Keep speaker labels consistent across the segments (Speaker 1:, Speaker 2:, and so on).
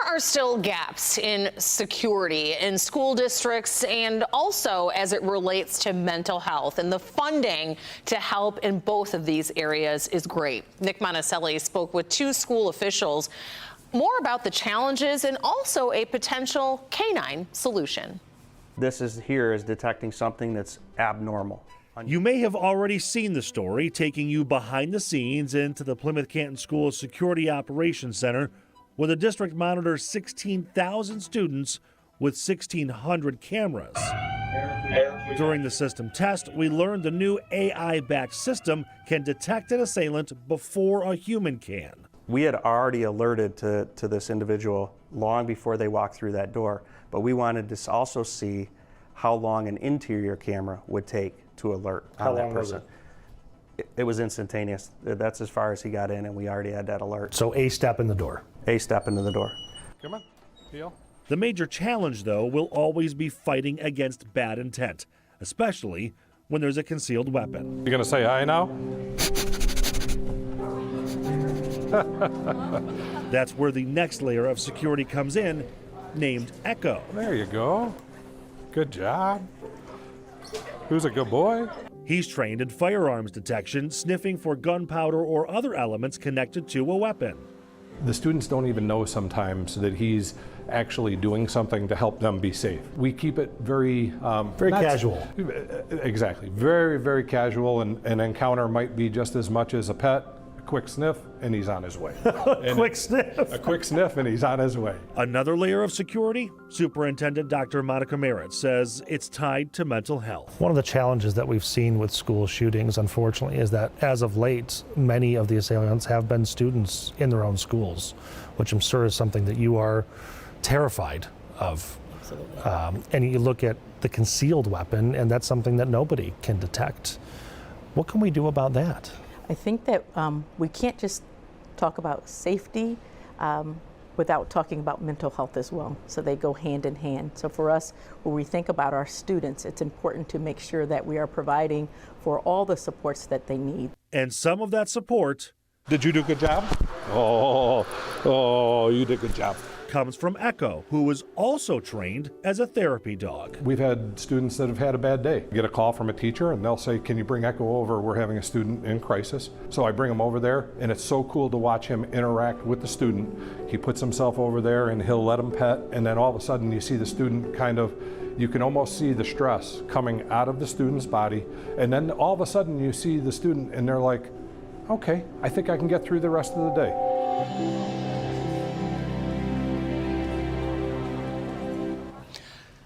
Speaker 1: are still gaps in security in school districts and also as it relates to mental health, and the funding to help in both of these areas is great. Nick Monticelli spoke with two school officials more about the challenges and also a potential K-9 solution.
Speaker 2: This is detecting something that's abnormal.
Speaker 3: You may have already seen the story taking you behind the scenes into the Plymouth Canton Schools Security Operations Center, where the district monitors 16,000 students with 1,600 cameras. During the system test, we learned the new AI-backed system can detect an assailant before a human can.
Speaker 2: We had already alerted to this individual long before they walked through that door, but we wanted to also see how long an interior camera would take to alert on that person. It was instantaneous. That's as far as he got in, and we already had that alert.
Speaker 4: So a step in the door.
Speaker 2: A step into the door.
Speaker 5: Come on, feel.
Speaker 3: The major challenge, though, will always be fighting against bad intent, especially when there's a concealed weapon.
Speaker 5: You gonna say hi now?
Speaker 3: That's where the next layer of security comes in, named Echo.
Speaker 5: There you go. Good job. Who's a good boy?
Speaker 3: He's trained in firearms detection, sniffing for gunpowder or other elements connected to a weapon.
Speaker 5: The students don't even know sometimes that he's actually doing something to help them be safe. We keep it very
Speaker 4: casual.
Speaker 5: Exactly. Very, very casual. And an encounter might be just as much as a pet. Quick sniff, and he's on his way.
Speaker 4: Quick sniff.
Speaker 5: A quick sniff, and he's on his way.
Speaker 3: Another layer of security? Superintendent Dr. Monica Merritt says it's tied to mental health.
Speaker 4: One of the challenges that we've seen with school shootings, unfortunately, is that as of late, many of the assailants have been students in their own schools, which I'm sure is something that you are terrified of. Absolutely. And you look at the concealed weapon, and that's something that nobody can detect. What can we do about that?
Speaker 6: I think that we can't just talk about safety without talking about mental health as well. So they go hand in hand. So for us, when we think about our students, it's important to make sure that we are providing for all the supports that they need.
Speaker 3: And some of that support,
Speaker 5: Did you do a good job? Oh, you did a good job.
Speaker 3: comes from Echo, who was also trained as a therapy dog.
Speaker 5: We've had students that have had a bad day. Get a call from a teacher and they'll say, can you bring Echo over? We're having a student in crisis. So I bring him over there, and it's so cool to watch him interact with the student. He puts himself over there and he'll let him pet, and then all of a sudden you see the student you can almost see the stress coming out of the student's body, and then all of a sudden you see the student and they're like, okay, I think I can get through the rest of the day.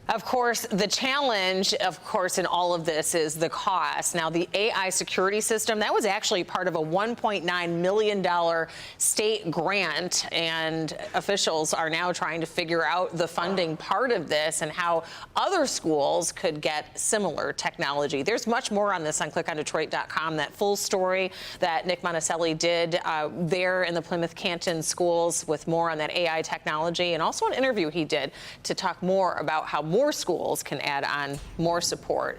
Speaker 1: Of course, the challenge, in all of this is the cost. Now, the AI security system, that was actually part of a $1.9 million state grant, and officials are now trying to figure out the funding part of this and how other schools could get similar technology. There's much more on this on clickondetroit.com, that full story that Nick Monticelli did there in the Plymouth Canton Schools, with more on that AI technology, and also an interview he did to talk more about how more schools can add on more support.